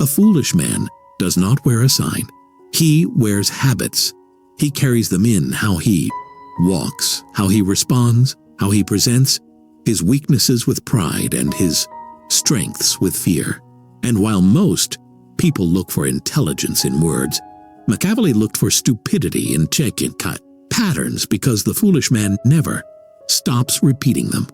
A foolish man does not wear a sign. He wears habits. He carries them in how he walks, how he responds, how he presents, his weaknesses with pride and his strengths with fear. And while most people look for intelligence in words, Machiavelli looked for stupidity in check-and-cut patterns because the foolish man never stops repeating them.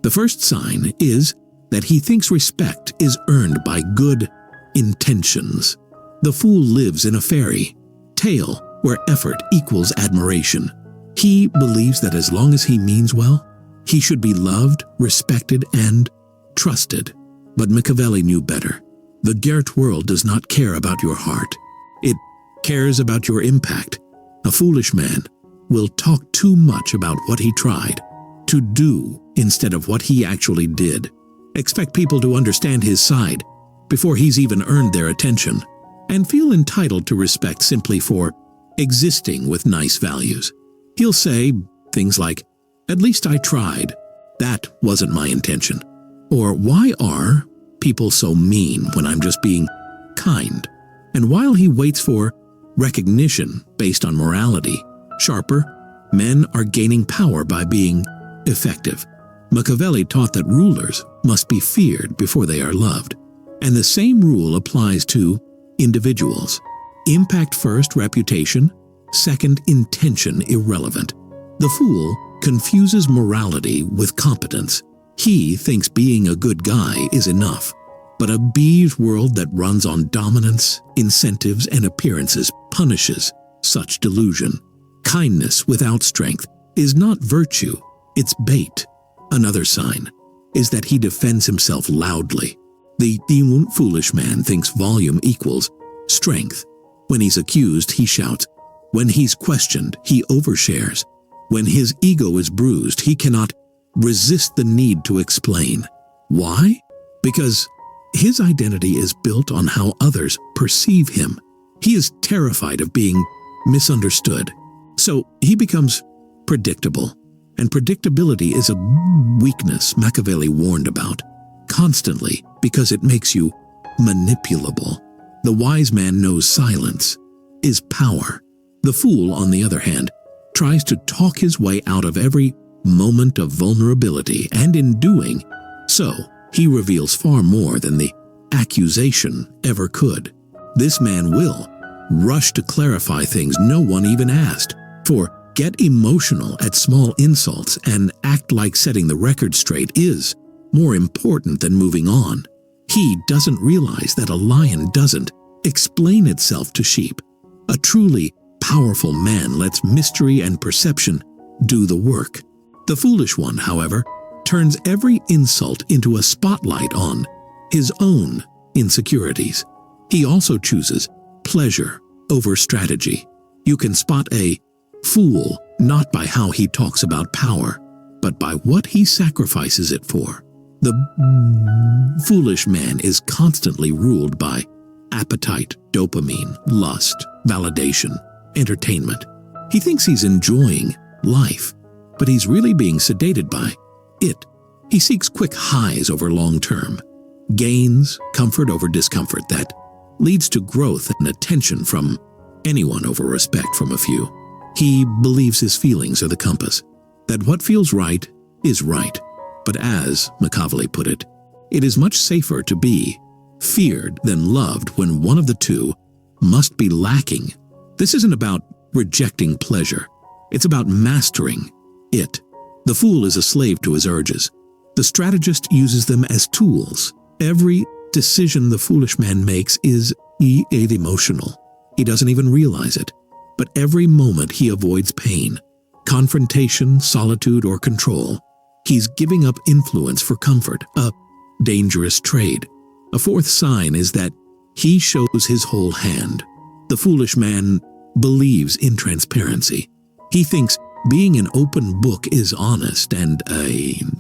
The first sign is that he thinks respect is earned by good intentions. The fool lives in a fairy tale where effort equals admiration. He believes that as long as he means well, he should be loved, respected, and trusted. But Machiavelli knew better. The Gert world does not care about your heart. It cares about your impact. A foolish man will talk too much about what he tried to do instead of what he actually did. Expect people to understand his side before he's even earned their attention, and feel entitled to respect simply for existing with nice values. He'll say things like, "At least I tried. That wasn't my intention." Or, "Why are people so mean when I'm just being kind?" And while he waits for recognition based on morality, sharper men are gaining power by being effective. Machiavelli taught that rulers must be feared before they are loved. And the same rule applies to individuals. Impact first, reputation; second, intention irrelevant. The fool confuses morality with competence. He thinks being a good guy is enough. But a beige world that runs on dominance, incentives, and appearances punishes such delusion. Kindness without strength is not virtue, it's bait. Another sign is that he defends himself loudly. The foolish man thinks volume equals strength. When he's accused, he shouts. When he's questioned, he overshares. When his ego is bruised, he cannot resist the need to explain. Why? Because his identity is built on how others perceive him. He is terrified of being misunderstood. So he becomes predictable. And predictability is a weakness Machiavelli warned about constantly because it makes you manipulable. The wise man knows silence is power. The fool, on the other hand, tries to talk his way out of every moment of vulnerability, and in doing so, he reveals far more than the accusation ever could. This man will rush to clarify things no one even asked, get emotional at small insults and act like setting the record straight is more important than moving on. He doesn't realize that a lion doesn't explain itself to sheep. A truly powerful man lets mystery and perception do the work. The foolish one, however, turns every insult into a spotlight on his own insecurities. He also chooses pleasure over strategy. You can spot a fool not by how he talks about power, but by what he sacrifices it for. The foolish man is constantly ruled by appetite, dopamine, lust, validation, entertainment. He thinks he's enjoying life, but he's really being sedated by it. He seeks quick highs over long-term gains, comfort over discomfort that leads to growth and attention from anyone over respect from a few. He believes his feelings are the compass, that what feels right is right. But as Machiavelli put it, it is much safer to be feared than loved when one of the two must be lacking. This isn't about rejecting pleasure. It's about mastering it. The fool is a slave to his urges. The strategist uses them as tools. Every decision the foolish man makes is emotional. He doesn't even realize it. But every moment he avoids pain, confrontation, solitude, or control. He's giving up influence for comfort, a dangerous trade. A fourth sign is that he shows his whole hand. The foolish man believes in transparency. He thinks being an open book is honest and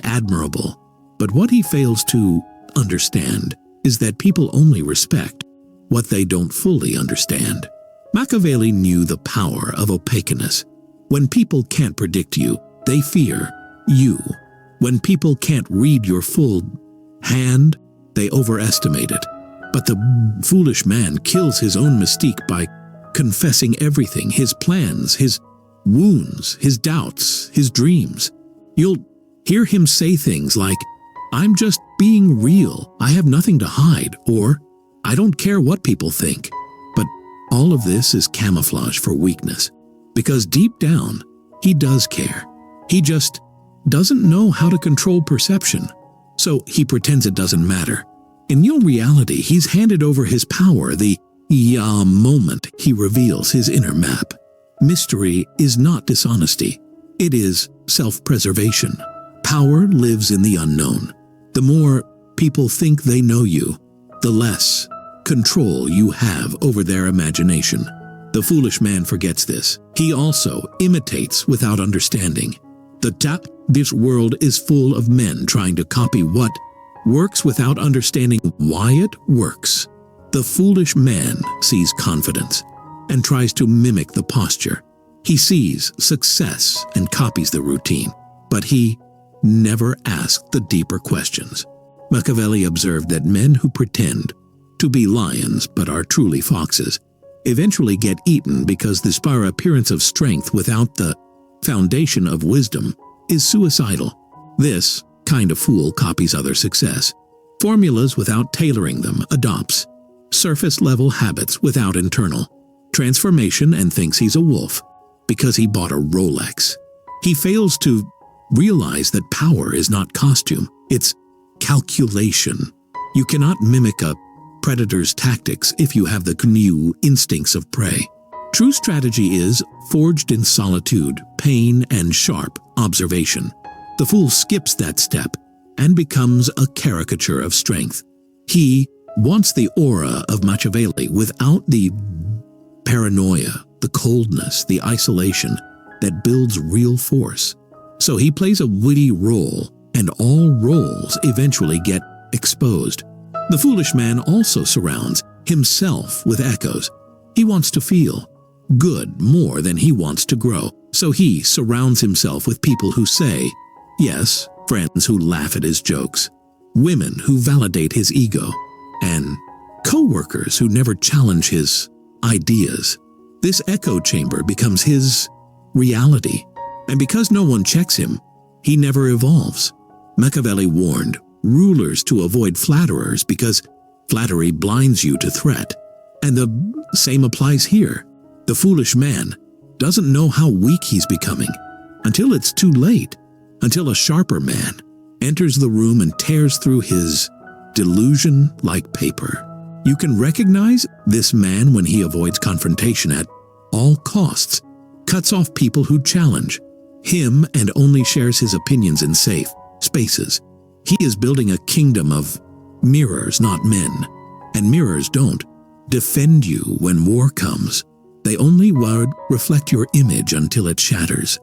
admirable. But what he fails to understand is that people only respect what they don't fully understand. Machiavelli knew the power of opaqueness. When people can't predict you, they fear you. When people can't read your full hand, they overestimate it. But the foolish man kills his own mystique by confessing everything, his plans, his wounds, his doubts, his dreams. You'll hear him say things like, "I'm just being real, I have nothing to hide," or "I don't care what people think." But all of this is camouflage for weakness, because deep down, he does care. He just doesn't know how to control perception, so he pretends it doesn't matter. In real reality, he's handed over his power the moment he reveals his inner map. Mystery is not dishonesty. It is self-preservation. Power lives in the unknown. The more people think they know you, the less control you have over their imagination. The foolish man forgets this. He also imitates without understanding. This world is full of men trying to copy what works without understanding why it works. The foolish man sees confidence and tries to mimic the posture. He sees success and copies the routine, but he never asks the deeper questions. Machiavelli observed that men who pretend to be lions but are truly foxes eventually get eaten because the spare appearance of strength without the foundation of wisdom is suicidal. This kind of fool copies other success. Formulas without tailoring them adopts. Surface-level habits without internal transformation and thinks he's a wolf because he bought a Rolex. He fails to realize that power is not costume, it's calculation. You cannot mimic a predator's tactics if you have the new instincts of prey. True strategy is forged in solitude, pain, and sharp observation. The fool skips that step and becomes a caricature of strength. He wants the aura of Machiavelli without the paranoia, the coldness, the isolation that builds real force. So he plays a witty role, and all roles eventually get exposed. The foolish man also surrounds himself with echoes. He wants to feel good more than he wants to grow, so he surrounds himself with people who say yes, friends who laugh at his jokes, women who validate his ego, and co-workers who never challenge his ideas. This echo chamber becomes his reality, and because no one checks him, he never evolves. Machiavelli warned rulers to avoid flatterers because flattery blinds you to threat. And the same applies here. The foolish man doesn't know how weak he's becoming until it's too late, until a sharper man enters the room and tears through his delusion like paper. You can recognize this man when he avoids confrontation at all costs, cuts off people who challenge him, and only shares his opinions in safe spaces. He is building a kingdom of mirrors, not men, and mirrors don't defend you when war comes. They only reflect your image until it shatters.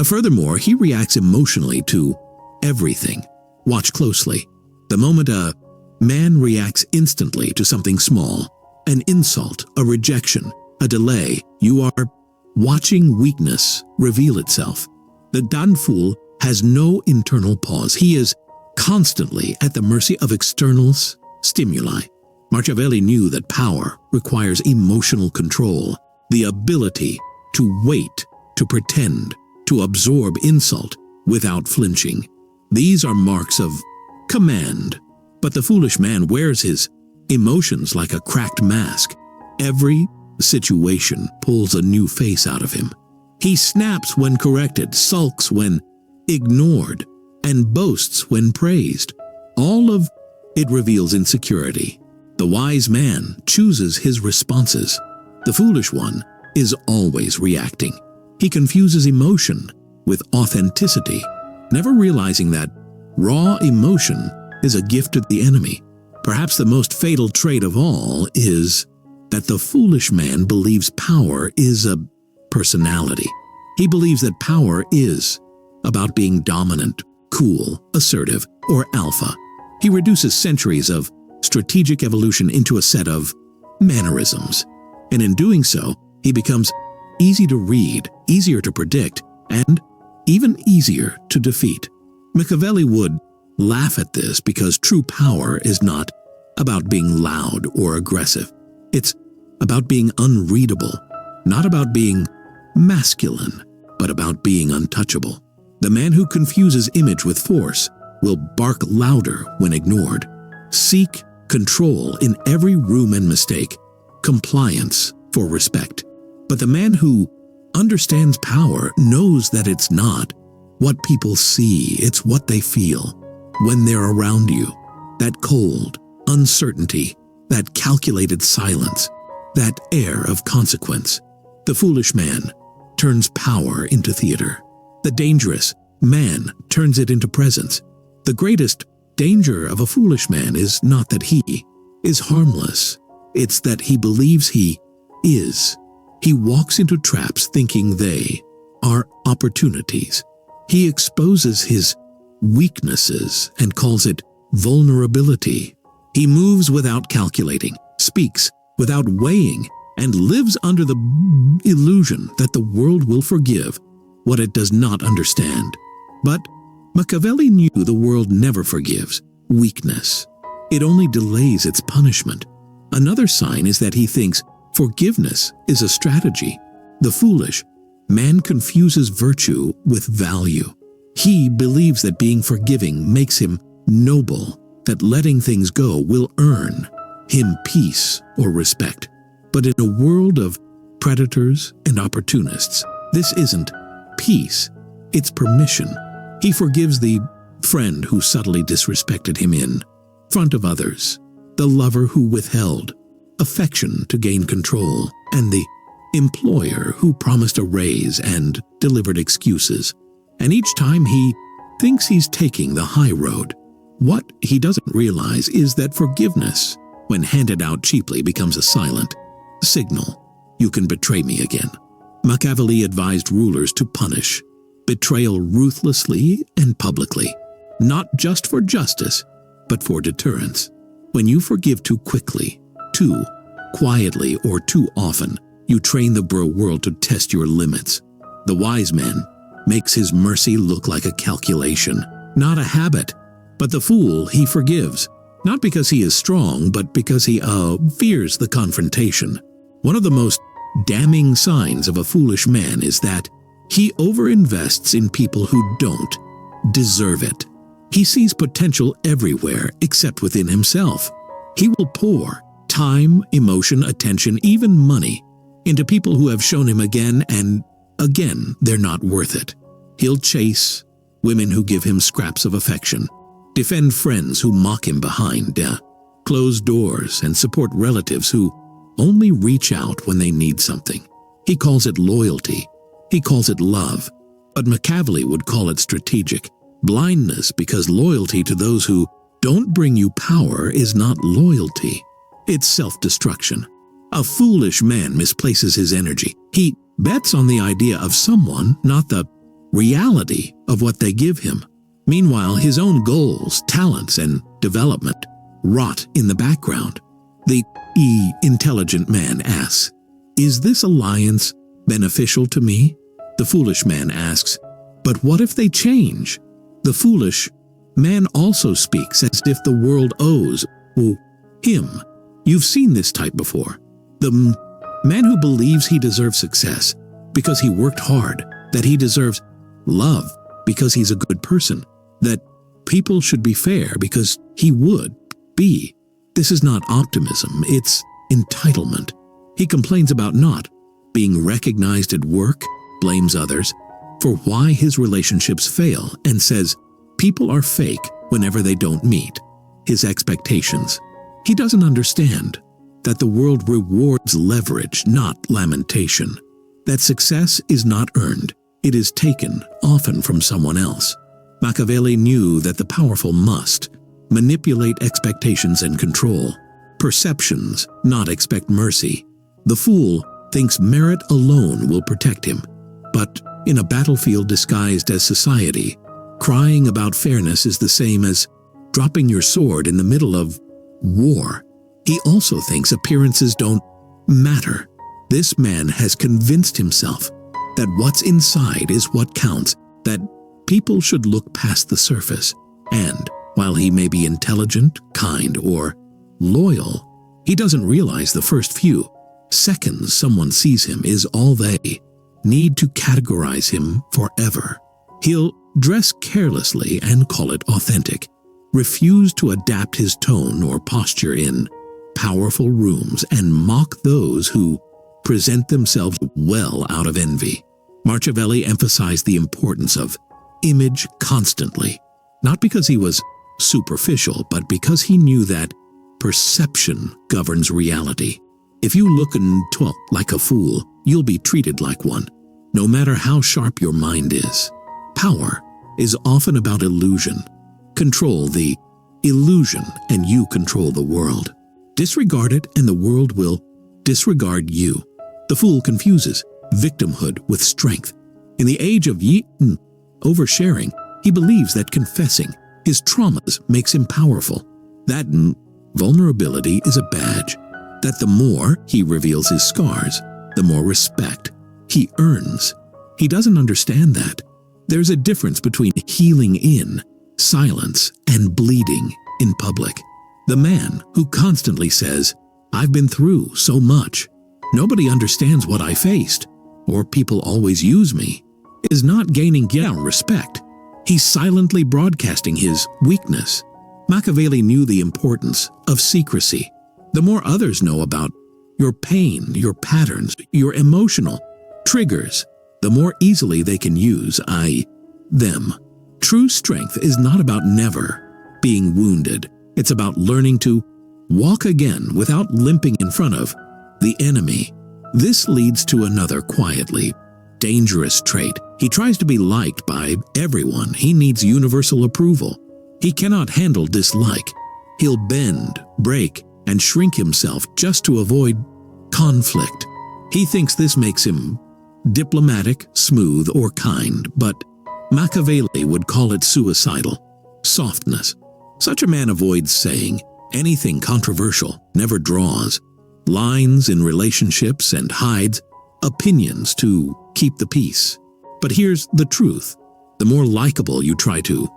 Furthermore, he reacts emotionally to everything. Watch closely. The moment a man reacts instantly to something small, an insult, a rejection, a delay, you are watching weakness reveal itself. The done fool has no internal pause. He is constantly at the mercy of external stimuli. Machiavelli knew that power requires emotional control, the ability to wait, to pretend, to absorb insult without flinching. These are marks of command, but the foolish man wears his emotions like a cracked mask. Every situation pulls a new face out of him. He snaps when corrected, sulks when ignored, and boasts when praised. All of it reveals insecurity. The wise man chooses his responses. The foolish one is always reacting. He confuses emotion with authenticity, never realizing that raw emotion is a gift to the enemy. Perhaps the most fatal trait of all is that the foolish man believes power is a personality. He believes that power is about being dominant, cool, assertive, or alpha. He reduces centuries of strategic evolution into a set of mannerisms, and in doing so, he becomes easy to read, easier to predict, and even easier to defeat. Machiavelli would laugh at this because true power is not about being loud or aggressive. It's about being unreadable, not about being masculine, but about being untouchable. The man who confuses image with force will bark louder when ignored. Seek control in every room and mistake, compliance for respect. But the man who understands power knows that it's not what people see, it's what they feel when they're around you. That cold uncertainty, that calculated silence, that air of consequence. The foolish man turns power into theater. The dangerous man turns it into presence. The greatest danger of a foolish man is not that he is harmless, it's that he believes he is. He walks into traps thinking they are opportunities. He exposes his weaknesses and calls it vulnerability. He moves without calculating, speaks without weighing, and lives under the illusion that the world will forgive what it does not understand. But Machiavelli knew the world never forgives weakness. It only delays its punishment. Another sign is that he thinks forgiveness is a strategy. The foolish man confuses virtue with value. He believes that being forgiving makes him noble, that letting things go will earn him peace or respect. But in a world of predators and opportunists, this isn't peace, it's permission. He forgives the friend who subtly disrespected him in front of others, the lover who withheld affection to gain control, and the employer who promised a raise and delivered excuses. And each time he thinks he's taking the high road. What he doesn't realize is that forgiveness, when handed out cheaply, becomes a silent signal. You can betray me again. Machiavelli advised rulers to punish betrayal ruthlessly and publicly, not just for justice, but for deterrence. When you forgive too quickly, too quietly, or too often, you train the world to test your limits. The wise man makes his mercy look like a calculation, not a habit. But the fool he forgives, not because he is strong, but because he fears the confrontation. One of the most damning signs of a foolish man is that he overinvests in people who don't deserve it. He sees potential everywhere except within himself. He will pour time, emotion, attention, even money into people who have shown him again and again they're not worth it. He'll chase women who give him scraps of affection, defend friends who mock him behind closed doors, and support relatives who only reach out when they need something. He calls it loyalty. He calls it love. But Machiavelli would call it strategic blindness, because loyalty to those who don't bring you power is not loyalty. It's self-destruction. A foolish man misplaces his energy. He bets on the idea of someone, not the reality of what they give him. Meanwhile, his own goals, talents, and development rot in the background. The intelligent man asks, "Is this alliance beneficial to me?" The foolish man asks, "But what if they change?" The foolish man also speaks as if the world owes him. You've seen this type before. The man who believes he deserves success because he worked hard, that he deserves love because he's a good person, that people should be fair because he would be. This is not optimism, it's entitlement. He complains about not being recognized at work, blames others for why his relationships fail, and says people are fake whenever they don't meet his expectations. He doesn't understand that the world rewards leverage, not lamentation. That success is not earned, it is taken, often from someone else. Machiavelli knew that the powerful must manipulate expectations and control perceptions, not expect mercy. The fool thinks merit alone will protect him, but in a battlefield disguised as society, crying about fairness is the same as dropping your sword in the middle of war. He also thinks appearances don't matter. This man has convinced himself that what's inside is what counts, that people should look past the surface, and while he may be intelligent, kind, or loyal. He doesn't realize the first few seconds someone sees him is all they need to categorize him forever. He'll dress carelessly and call it authentic, refuse to adapt his tone or posture in powerful rooms, and mock those who present themselves well out of envy. Machiavelli emphasized the importance of image constantly, not because he was superficial, but because he knew that perception governs reality. If you look and talk like a fool, you'll be treated like one, no matter how sharp your mind is. Power is often about illusion. Control the illusion, and you control the world. Disregard it, and the world will disregard you. The fool confuses victimhood with strength. In the age of oversharing, he believes that confessing his traumas makes him powerful. That vulnerability is a badge. That the more he reveals his scars, the more respect he earns. He doesn't understand that. There's a difference between healing in silence and bleeding in public. The man who constantly says, "I've been through so much. Nobody understands what I faced," or "people always use me," is not gaining respect. He's silently broadcasting his weakness. Machiavelli knew the importance of secrecy. The more others know about your pain, your patterns, your emotional triggers, the more easily they can use them. True strength is not about never being wounded. It's about learning to walk again without limping in front of the enemy. This leads to another quietly dangerous trait. He tries to be liked by everyone. He needs universal approval. He cannot handle dislike. He'll bend, break, and shrink himself just to avoid conflict. He thinks this makes him diplomatic, smooth, or kind, but Machiavelli would call it suicidal softness. Such a man avoids saying anything controversial, never draws lines in relationships, and hides opinions to keep the peace. But here's the truth. The more likable you try to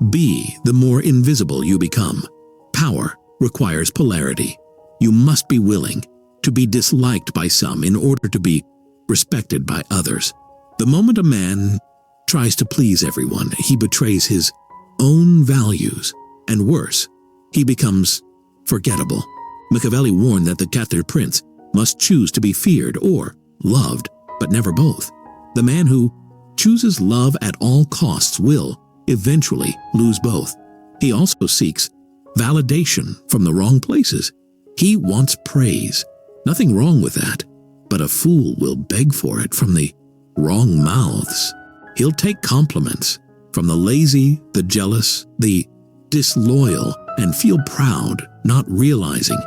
be, the more invisible you become. Power requires polarity. You must be willing to be disliked by some in order to be respected by others. The moment a man tries to please everyone, he betrays his own values, and worse, he becomes forgettable. Machiavelli warned that the captive prince must choose to be feared or loved, but never both. The man who chooses love at all costs will eventually lose both. He also seeks validation from the wrong places. He wants praise. Nothing wrong with that, but a fool will beg for it from the wrong mouths. He'll take compliments from the lazy, the jealous, the disloyal, and feel proud, not realizing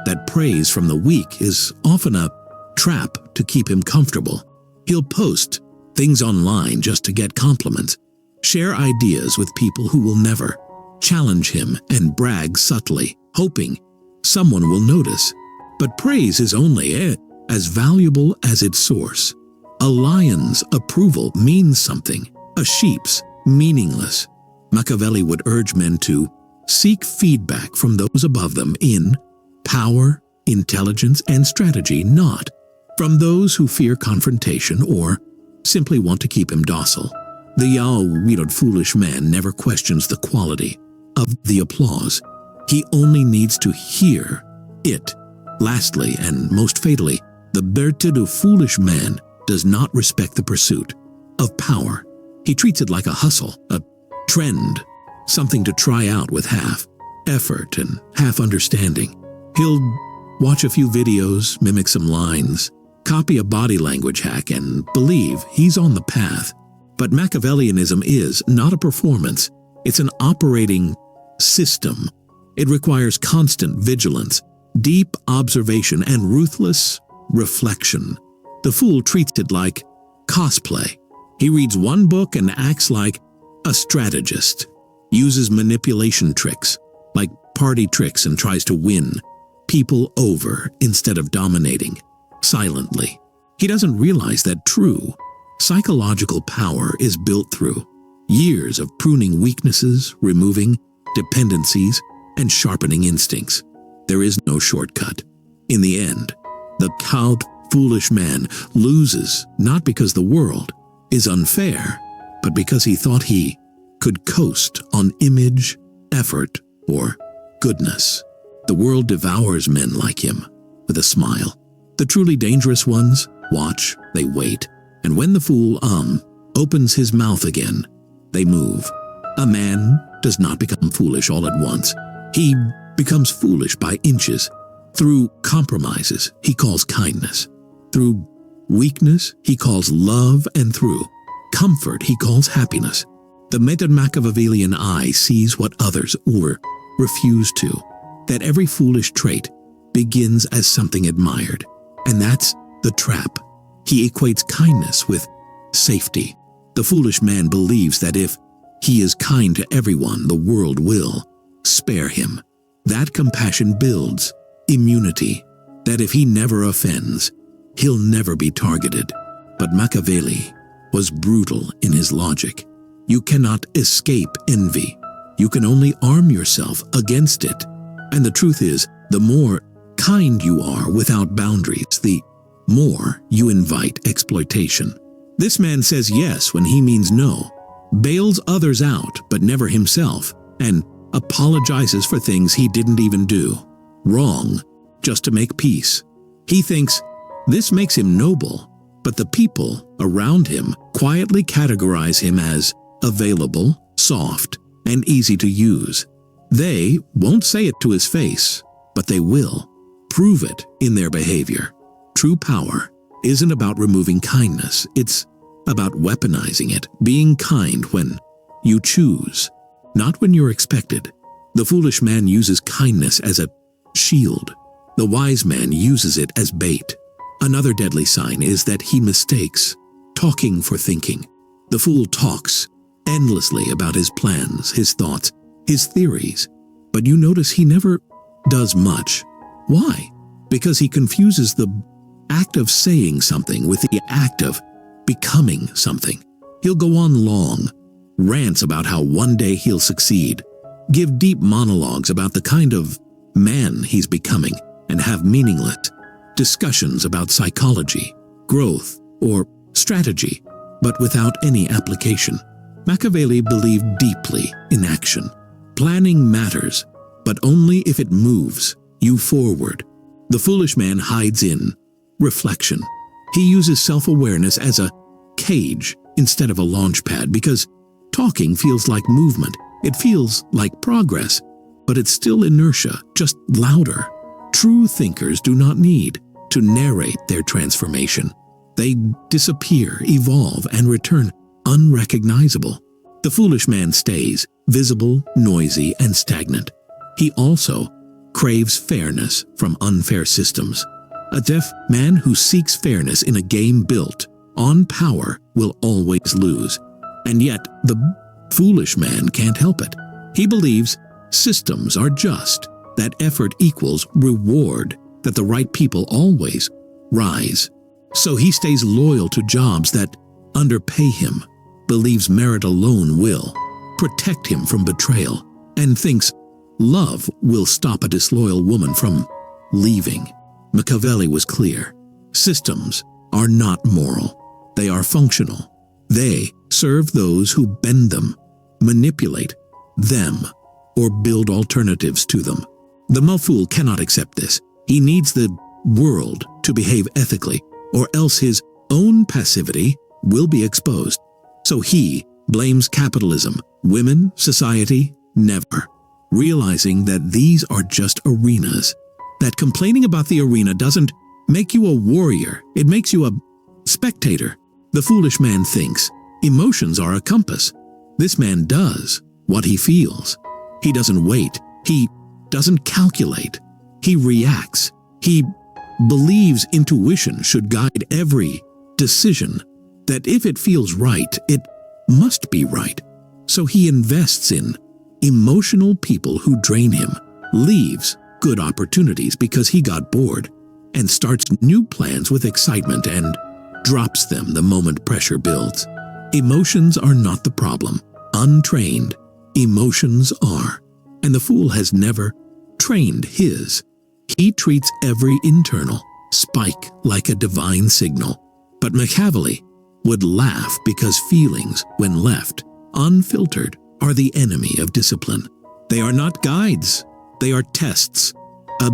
that praise from the weak is often a trap to keep him comfortable. He'll post things online just to get compliments, share ideas with people who will never challenge him, and brag subtly, hoping someone will notice. But praise is only as valuable as its source. A lion's approval means something, a sheep's meaningless. Machiavelli would urge men to seek feedback from those above them in power, intelligence, and strategy, not from those who fear confrontation or simply want to keep him docile. The foolish man never questions the quality of the applause. He only needs to hear it. Lastly, and most fatally, the bird foolish man does not respect the pursuit of power. He treats it like a hustle, a trend, something to try out with half effort and half understanding. He'll watch a few videos, mimic some lines, copy a body language hack, and believe he's on the path. But Machiavellianism is not a performance. It's an operating system. It requires constant vigilance, deep observation, and ruthless reflection. The fool treats it like cosplay. He reads one book and acts like a strategist, uses manipulation tricks like party tricks, and tries to win people over instead of dominating silently. He doesn't realize that true psychological power is built through years of pruning weaknesses, removing dependencies, and sharpening instincts. There is no shortcut. In the end, the cowed, foolish man loses not because the world is unfair, but because he thought he could coast on image, effort, or goodness. The world devours men like him with a smile. The truly dangerous ones watch, they wait, and when the fool opens his mouth again, they move. A man does not become foolish all at once. He becomes foolish by inches. Through compromises, he calls kindness. Through weakness, he calls love, and through comfort, he calls happiness. The Machiavellian eye sees what others refuse to, that every foolish trait begins as something admired, and that's the trap. He equates kindness with safety. The foolish man believes that if he is kind to everyone, the world will spare him. That compassion builds immunity, that if he never offends, he'll never be targeted. But Machiavelli was brutal in his logic. You cannot escape envy. You can only arm yourself against it. And the truth is, the more kind you are without boundaries, the more you invite exploitation. This man says yes when he means no, bails others out but never himself, and apologizes for things he didn't even do wrong just to make peace. He thinks this makes him noble, but the people around him quietly categorize him as available, soft, and easy to use. They won't say it to his face, but they will prove it in their behavior. True power isn't about removing kindness, it's about weaponizing it, being kind when you choose, not when you're expected. The foolish man uses kindness as a shield. The wise man uses it as bait. Another deadly sign is that he mistakes talking for thinking. The fool talks endlessly about his plans, his thoughts, his theories, but you notice he never does much. Why? Because he confuses the act of saying something with the act of becoming something. He'll go on long rants about how one day he'll succeed, give deep monologues about the kind of man he's becoming, and have meaningless discussions about psychology, growth, or strategy, but without any application. Machiavelli believed deeply in action. Planning matters, but only if it moves you forward. The foolish man hides in reflection. He uses self-awareness as a cage instead of a launch pad because talking feels like movement. It feels like progress, but it's still inertia, just louder. True thinkers do not need to narrate their transformation. They disappear, evolve, and return unrecognizable. The foolish man stays visible, noisy, and stagnant. He also craves fairness from unfair systems. A deaf man who seeks fairness in a game built on power will always lose. And yet, the foolish man can't help it. He believes systems are just, that effort equals reward, that the right people always rise. So he stays loyal to jobs that underpay him, believes merit alone will protect him from betrayal, and thinks love will stop a disloyal woman from leaving. Machiavelli was clear. Systems are not moral. They are functional. They serve those who bend them, manipulate them, or build alternatives to them. The fool cannot accept this. He needs the world to behave ethically, or else his own passivity will be exposed. So he blames capitalism, women, society, never, realizing that these are just arenas, that complaining about the arena doesn't make you a warrior, it makes you a spectator. The foolish man thinks emotions are a compass. This man does what he feels. He doesn't wait. He doesn't calculate. He reacts. He believes intuition should guide every decision, that if it feels right, it must be right. So he invests in emotional people who drain him, leaves good opportunities because he got bored, and starts new plans with excitement and drops them the moment pressure builds. Emotions are not the problem. Untrained emotions are. And the fool has never trained his. He treats every internal spike like a divine signal. But Machiavelli would laugh because feelings, when left unfiltered, are the enemy of discipline. They are not guides, they are tests. A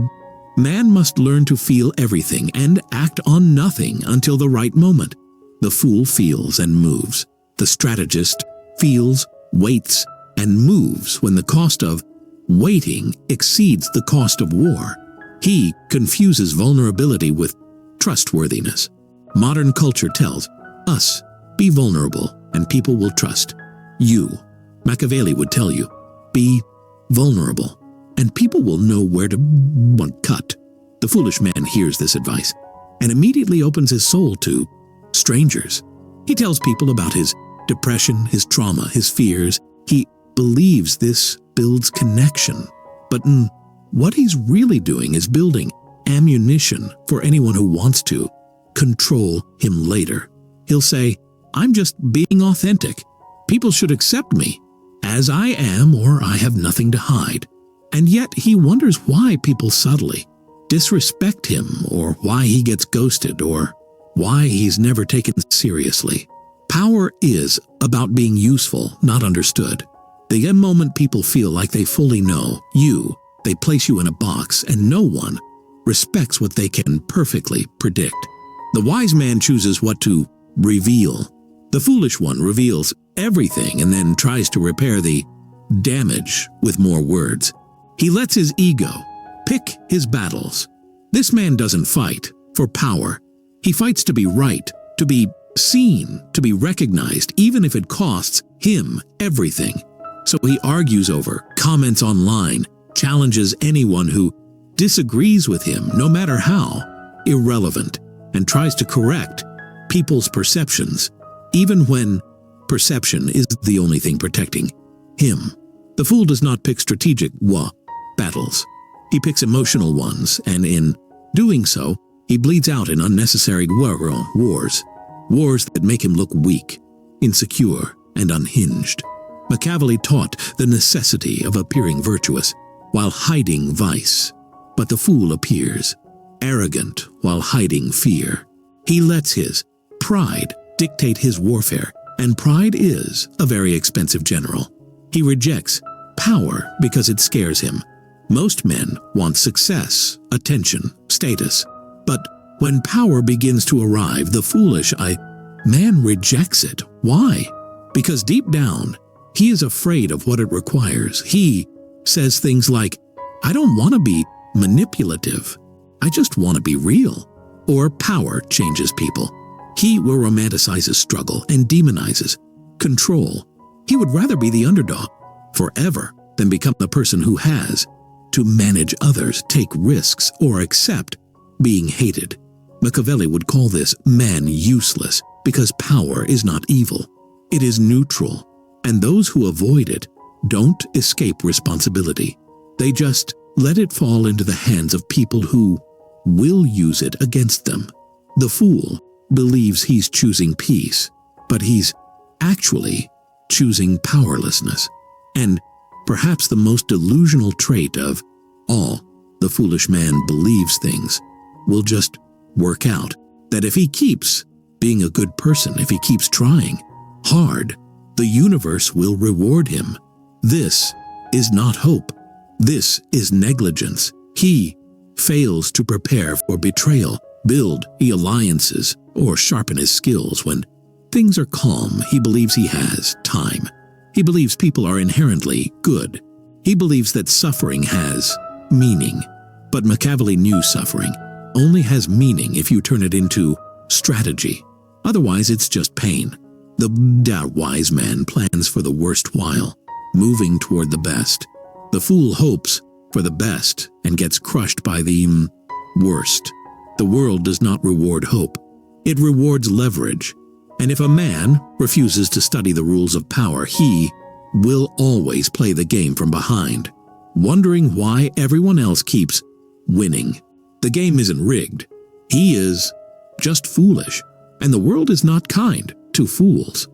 man must learn to feel everything and act on nothing until the right moment. The fool feels and moves. The strategist feels, waits, and moves when the cost of waiting exceeds the cost of war. He confuses vulnerability with trustworthiness. Modern culture tells us, be vulnerable and people will trust you. Machiavelli would tell you, be vulnerable and people will know where to cut. The foolish man hears this advice and immediately opens his soul to strangers. He tells people about his depression, his trauma, his fears. He believes this builds connection. But what he's really doing is building ammunition for anyone who wants to control him later. He'll say, I'm just being authentic. People should accept me as I am, or I have nothing to hide. And yet he wonders why people subtly disrespect him, or why he gets ghosted, or why he's never taken seriously. Power is about being useful, not understood. The moment people feel like they fully know you, they place you in a box, and no one respects what they can perfectly predict. The wise man chooses what to reveal. The foolish one reveals everything and then tries to repair the damage with more words. He lets his ego pick his battles. This man doesn't fight for power. He fights to be right, to be seen, to be recognized, even if it costs him everything. So he argues over, comments online, challenges anyone who disagrees with him, no matter how irrelevant, and tries to correct people's perceptions, even when perception is the only thing protecting him. The fool does not pick strategic battles. He picks emotional ones, and in doing so, he bleeds out in unnecessary wars that make him look weak, insecure, and unhinged. Machiavelli taught the necessity of appearing virtuous while hiding vice, but the fool appears arrogant while hiding fear. He lets his pride dictate his warfare, and pride is a very expensive general. He rejects power because it scares him. Most men want success, attention, status, but when power begins to arrive, the foolish man rejects it. Why? Because deep down, he is afraid of what it requires. He says things like, I don't want to be manipulative. I just want to be real. Or power changes people. He will romanticize struggle and demonizes control. He would rather be the underdog forever than become the person who has to manage others, take risks, or accept being hated. Machiavelli would call this man useless because power is not evil. It is neutral, and those who avoid it don't escape responsibility. They just let it fall into the hands of people who will use it against them. The fool believes he's choosing peace, but he's actually choosing powerlessness. And perhaps the most delusional trait of all, the foolish man believes things will just work out, that if he keeps being a good person, if he keeps trying hard, the universe will reward him. This is not hope. This is negligence. He fails to prepare for betrayal, build alliances, or sharpen his skills. When things are calm, he believes he has time. He believes people are inherently good. He believes that suffering has meaning. But Machiavelli knew suffering only has meaning if you turn it into strategy. Otherwise, it's just pain. The wise man plans for the worst while moving toward the best. The fool hopes for the best and gets crushed by the worst. The world does not reward hope. It rewards leverage. And if a man refuses to study the rules of power, he will always play the game from behind, wondering why everyone else keeps winning. The game isn't rigged. He is just foolish, and the world is not kind to fools.